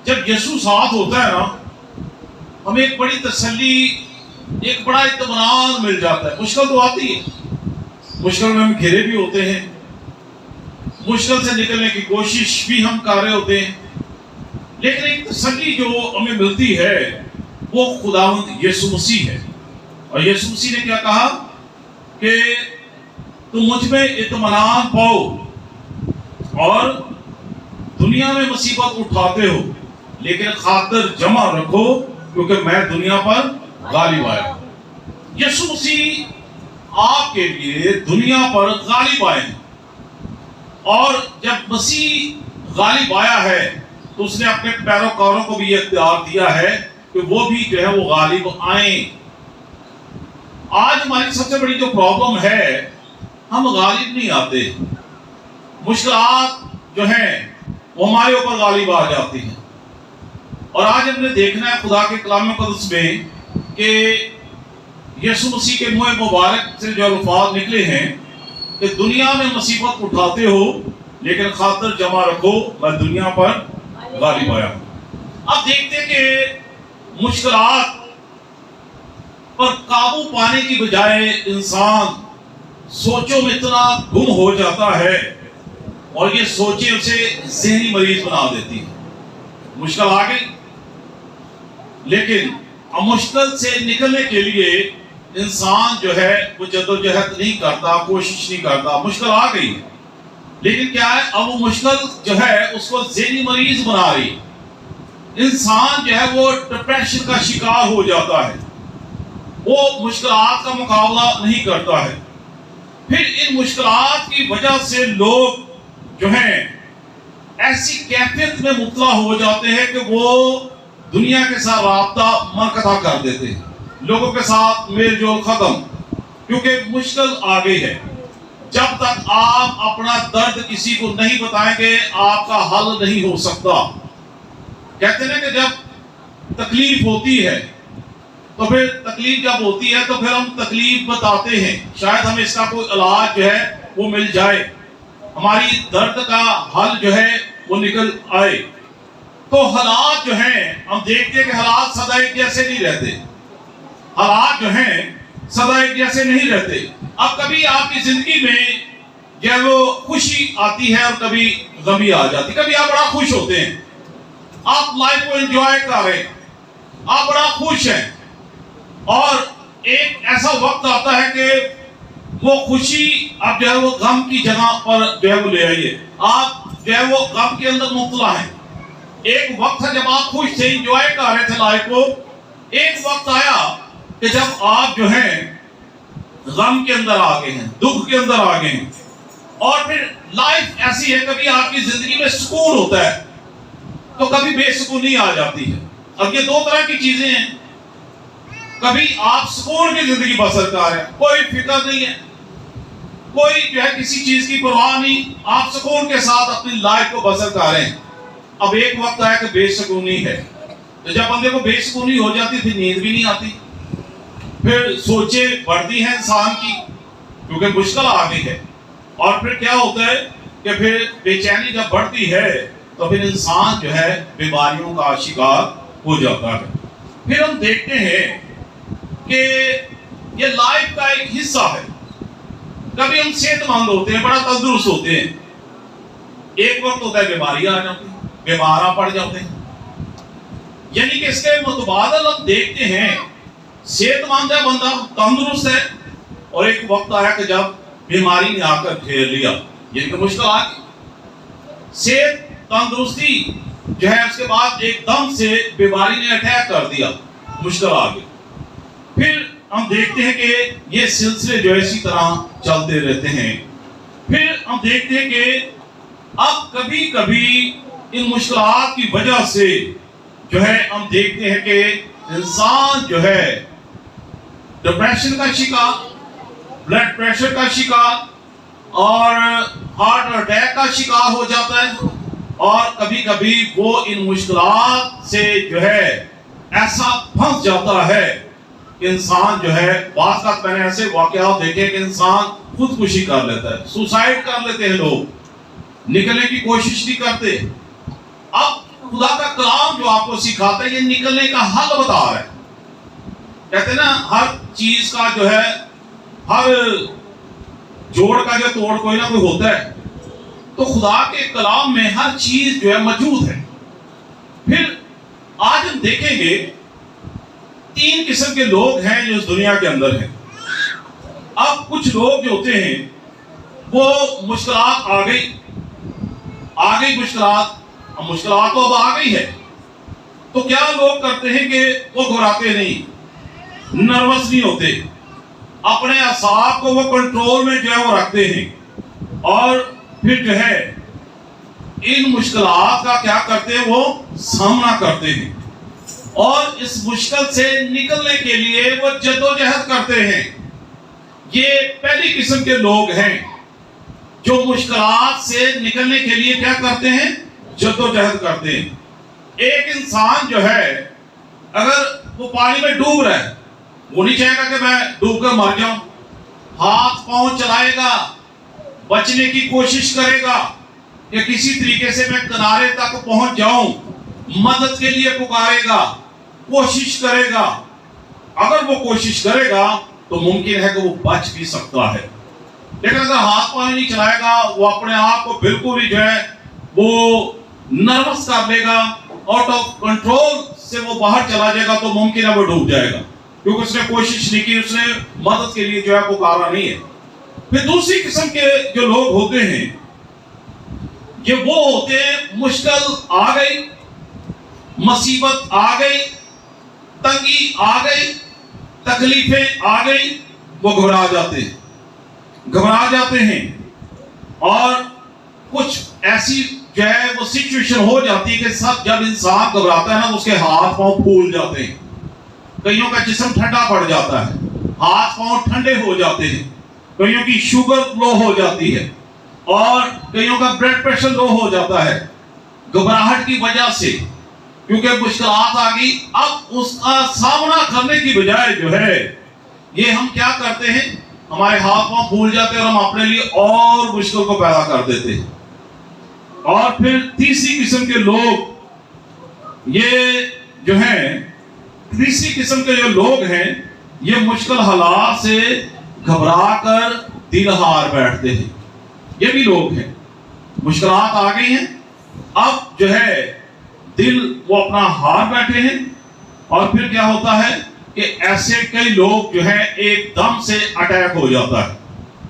جب یسوع ساتھ ہوتا ہے نا ہمیں ایک بڑی تسلی، ایک بڑا اطمینان مل جاتا ہے. مشکل تو آتی ہے، مشکل میں ہم گھرے بھی ہوتے ہیں، مشکل سے نکلنے کی کوشش بھی ہم کر رہے ہوتے ہیں، لیکن ایک تسلی جو ہمیں ملتی ہے وہ خداوند یسوع مسیح ہے. اور یسوع مسیح نے کیا کہا کہ تم مجھ میں اطمینان پاؤ اور دنیا میں مصیبت اٹھاتے ہو لیکن خاطر جمع رکھو کیونکہ میں دنیا پر غالب آیا. یسوع مسیح آپ کے لیے دنیا پر غالب آئے ہیں، اور جب مسیح غالب آیا ہے تو اس نے اپنے پیروکاروں کو بھی یہ اختیار دیا ہے کہ وہ بھی جو ہے وہ غالب آئیں. آج ہماری سب سے بڑی جو پرابلم ہے، ہم غالب نہیں آتے. مشکلات جو ہیں وہ ہمارے اوپر غالب آ جاتی ہیں. اور آج ہم نے دیکھنا ہے خدا کے کلام مقدس میں کہ یسوع مسیح کے منہ مبارک سے جو الفاظ نکلے ہیں کہ دنیا میں مصیبت اٹھاتے ہو لیکن خاطر جمع رکھو میں دنیا پر غالب آیا ہوں. اب دیکھتے ہیں کہ مشکلات پر قابو پانے کی بجائے انسان سوچوں میں اتنا گم ہو جاتا ہے اور یہ سوچیں اسے ذہنی مریض بنا دیتی ہیں. مشکل آ گئی، لیکن اب مشکل سے نکلنے کے لیے انسان جو ہے وہ جدوجہد نہیں کرتا، کوشش نہیں کرتا. مشکل آ گئی لیکن کیا ہے، اب وہ مشکل جو ہے اس کو ذہنی مریض بنا رہی. انسان جو ہے وہ ڈپریشن کا شکار ہو جاتا ہے، وہ مشکلات کا مقابلہ نہیں کرتا ہے. پھر ان مشکلات کی وجہ سے لوگ جو ہیں ایسی کیفیت میں مبتلا ہو جاتے ہیں کہ وہ دنیا کے ساتھ رابطہ منقطع کر دیتے ہیں، لوگوں کے ساتھ میل جول ختم، کیونکہ مشکل آ گئی ہے. جب تک آپ اپنا درد کسی کو نہیں بتائیں گے آپ کا حل نہیں ہو سکتا. کہتے ہیں کہ جب تکلیف ہوتی ہے تو پھر تکلیف جب ہوتی ہے تو پھر ہم تکلیف بتاتے ہیں، شاید ہمیں اس کا کوئی علاج جو ہے وہ مل جائے، ہماری درد کا حل جو ہے وہ نکل آئے. تو حالات جو ہیں ہم دیکھتے ہیں کہ حالات سدا ایک جیسے نہیں رہتے. حالات جو ہیں سدا ایک جیسے نہیں رہتے. اب کبھی آپ کی زندگی میں جو ہے وہ خوشی آتی ہے اور کبھی غمی آ جاتی. کبھی آپ بڑا خوش ہوتے ہیں، آپ لائف کو انجوائے کر رہے ہیں، آپ بڑا خوش ہیں، اور ایک ایسا وقت آتا ہے کہ وہ خوشی اب جو ہے وہ غم کی جگہ پر جو ہے وہ لے آئیے. آپ جو ہے وہ غم کے اندر مبتلا ہیں. ایک وقت تھا جب آپ خوش تھے، انجوائے کر رہے تھے لائف کو. ایک وقت آیا کہ جب آپ جو ہیں غم کے اندر آ گئے ہیں، دکھ کے اندر آ گئے ہیں. اور پھر لائف ایسی ہے، کبھی آپ کی زندگی میں سکون ہوتا ہے تو کبھی بے سکونی آ جاتی ہے. اب یہ دو طرح کی چیزیں ہیں. کبھی آپ سکون کی زندگی بسر کر رہے ہیں، کوئی فکر نہیں ہے، کوئی جو ہے کسی چیز کی پرواہ نہیں، آپ سکون کے ساتھ اپنی لائف کو بسر کر رہے ہیں. اب ایک وقت آیا کہ بے سکونی ہے. تو جب بندے کو بے سکونی ہو جاتی پھر نیند بھی نہیں آتی، پھر سوچیں بڑھتی ہیں انسان کی کیونکہ مشکل آ گئی ہے. اور پھر کیا ہوتا ہے کہ پھر بے چینی جب بڑھتی ہے تو پھر انسان جو ہے بیماریوں کا شکار ہو جاتا ہے. پھر ہم دیکھتے ہیں کہ یہ لائف کا ایک حصہ ہے. کبھی ہم صحت مند ہوتے ہیں، بڑا تندرست ہوتے ہیں، ایک وقت ہوتا ہے بیماری آ جاتی ہے، بیمار پڑ جاتے ہیں. یعنی کہ اس کے متبادل ہم دیکھتے ہیں صحت مند ہے بندہ، تندرست ہے، اور ایک وقت آیا کہ جب بیماری نے آ کر گھیر لیا، یعنی کہ مشکل آ گئی. صحت تندرستی جو ہے اس کے بعد ایک دم سے بیماری نے اٹیک کر دیا، مشکل آ گئی. پھر ہم دیکھتے ہیں کہ یہ سلسلے جو اسی طرح چلتے رہتے ہیں. پھر ہم دیکھتے ہیں کہ اب کبھی کبھی ان مشکلات کی وجہ سے جو ہے ہم دیکھتے ہیں کہ انسان جو ہے ڈپریشن کا شکار، بلڈ پریشر کا شکار اور ہارٹ اٹیک کا شکار ہو جاتا ہے. اور کبھی کبھی وہ ان مشکلات سے جو ہے ایسا پھنس جاتا ہے کہ انسان جو ہے، بعض کا میں نے ایسے واقعات دیکھے کہ انسان خودکشی کر لیتا ہے، سوسائڈ کر لیتے ہیں، لوگ نکلنے کی کوشش نہیں کرتے. اب خدا کا کلام جو جو آپ کو سکھاتا ہے یہ نکلنے کا حل بتا رہا ہے. کہتے ہیں نا ہر چیز کا جو ہے ہر جوڑ کا جو توڑ کوئی نہ کوئی ہوتا ہے. تو خدا کے کلام میں ہر چیز جو ہے موجود ہے. پھر آج ہم دیکھیں گے 3 قسم کے لوگ ہیں جو اس دنیا کے اندر ہیں. اب کچھ لوگ جو ہوتے ہیں وہ مشکلات آ گئی مشکلات تو اب آ گئی ہے. تو کیا لوگ کرتے ہیں کہ وہ گھبراتے نہیں, نروس نہیں ہوتے, اپنے اعصاب کو وہ کنٹرول میں جو ہے وہ رکھتے ہیں, اور پھر جو ہے ان مشکلات کا کیا کرتے ہیں, وہ سامنا کرتے ہیں, اور اس مشکل سے نکلنے کے لیے وہ جدوجہد کرتے ہیں. یہ پہلی قسم کے لوگ ہیں جو مشکلات سے نکلنے کے لیے کیا کرتے ہیں, جدوجہد کرتے ہیں. ایک انسان جو ہے اگر وہ پانی میں ڈوب رہا ہے, وہ نہیں چاہے گا کہ میں ڈوب کر مر جاؤں. ہاتھ پاؤں چلائے گا, بچنے کی کوشش کرے گا کہ کسی طریقے سے میں کنارے تک پہنچ جاؤں, مدد کے لیے پکارے گا, کوشش کرے گا. اگر وہ کوشش کرے گا تو ممکن ہے کہ وہ بچ بھی سکتا ہے. لیکن اگر ہاتھ پاؤں نہیں چلائے گا, وہ اپنے آپ کو بالکل ہی جو ہے وہ نروس کر لے گا, آؤٹ آف کنٹرول سے وہ باہر چلا جائے گا, تو ممکن ہے وہ ڈوب جائے گا, کیونکہ اس نے کوشش نہیں کی, اس نے مدد کے لیے جو ہے پکارا نہیں ہے. پھر دوسری قسم کے جو لوگ ہوتے ہیں یہ وہ ہوتے ہیں مشکل آ گئی, مصیبت آ گئی, تنگی آ گئی, تکلیفیں آ گئی, وہ گھبرا جاتے ہیں. اور کچھ ایسی جو ہے وہ سچویشن ہو جاتی ہے کہ سب جب انسان گھبراتا ہے نا تو اس کے ہاتھ پاؤں پھول جاتے ہیں, کئیوں کا جسم ٹھنڈا پڑ جاتا ہے, ہاتھ پاؤں ٹھنڈے ہو جاتے ہیں, کئیوں کی شوگر لو ہو جاتی ہے, اور کئیوں کا بلڈ پریشر لو ہو جاتا ہے گھبراہٹ کی وجہ سے, کیونکہ مشکلات آ گئی. اب اس کا سامنا کرنے کی بجائے جو ہے یہ ہم کیا کرتے ہیں, ہمارے ہاتھ پاؤں پھول جاتے ہیں اور ہم اپنے لیے اور مشکل کو پیدا کر دیتے ہیں. اور پھر تیسری قسم کے لوگ یہ جو ہیں, تیسری قسم کے جو لوگ ہیں یہ مشکل حالات سے گھبرا کر دل ہار بیٹھتے ہیں. یہ بھی لوگ ہیں, مشکلات آ گئی ہیں, اب جو ہے دل وہ اپنا ہار بیٹھے ہیں. اور پھر کیا ہوتا ہے کہ ایسے کئی لوگ جو ہے ایک دم سے اٹیک ہو جاتا ہے.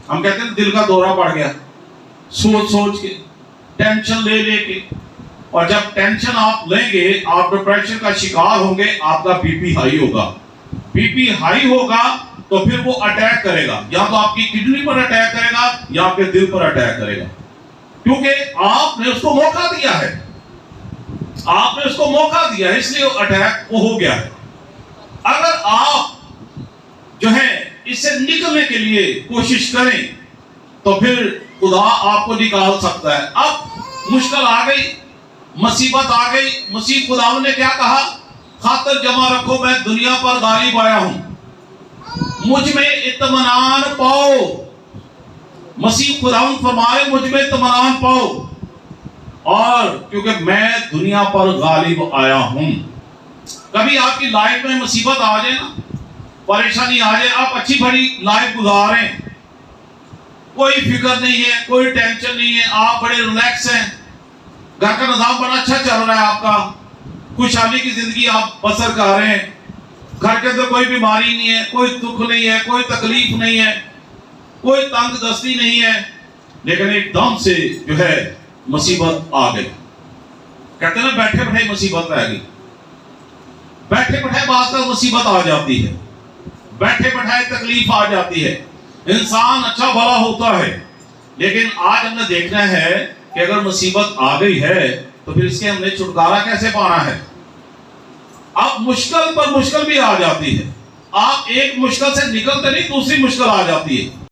ہم کہتے ہیں دل کا دورہ پڑ گیا, سوچ کے, ٹینشن لے کے, اور جب ٹینشن آپ لیں گے آپ ڈپریشن کا شکار ہوں گے, آپ کا بی پی ہائی ہوگا. بی پی ہائی ہوگا تو پھر وہ اٹیک کرے گا, یا تو آپ کی کڈنی پر اٹیک کرے گا یا آپ کے دل پر اٹیک کرے گا, کیونکہ آپ نے اس کو موقع دیا ہے, اس لیے وہ اٹیک وہ ہو گیا ہے. اگر آپ جو ہے اس سے نکلنے کے لیے کوشش کریں تو پھر خدا آپ کو نکال سکتا ہے. اب مشکل آ گئی, مصیبت آ گئی, خدا نے کیا کہا, خاطر جمع رکھو میں دنیا پر غالب آیا ہوں, مجھ میں اطمینان پاؤ. مسیح خداوند فرمائے مجھ میں اطمینان پاؤ, اور کیونکہ میں دنیا پر غالب آیا ہوں. کبھی آپ کی لائف میں مصیبت آ جائے نا, پریشانی آ جائے, آپ اچھی بڑی لائف گزاریں, کوئی فکر نہیں ہے, کوئی ٹینشن نہیں ہے, آپ بڑے ریلیکس ہیں, گھر کا نظام بڑا اچھا چل رہا ہے, آپ کا خوشحالی کی زندگی آپ بسر کر رہے ہیں, گھر کے اندر کوئی بیماری نہیں ہے, کوئی دکھ نہیں ہے, کوئی تکلیف نہیں ہے, کوئی تنگ دستی نہیں ہے, لیکن ایک دم سے جو ہے مصیبت آ گئی. کہتے ہیں بیٹھے بیٹھے مصیبت رہ گئی, بیٹھے بیٹھے بعض کا مصیبت آ جاتی ہے, بیٹھے بیٹھے تکلیف آ جاتی ہے. انسان اچھا بھلا ہوتا ہے, لیکن آج ہم نے دیکھنا ہے کہ اگر مصیبت آ گئی ہے تو پھر اس کے ہم نے چھٹکارا کیسے پانا ہے. اب مشکل پر مشکل بھی آ جاتی ہے, آپ ایک مشکل سے نکلتے نہیں دوسری مشکل آ جاتی ہے.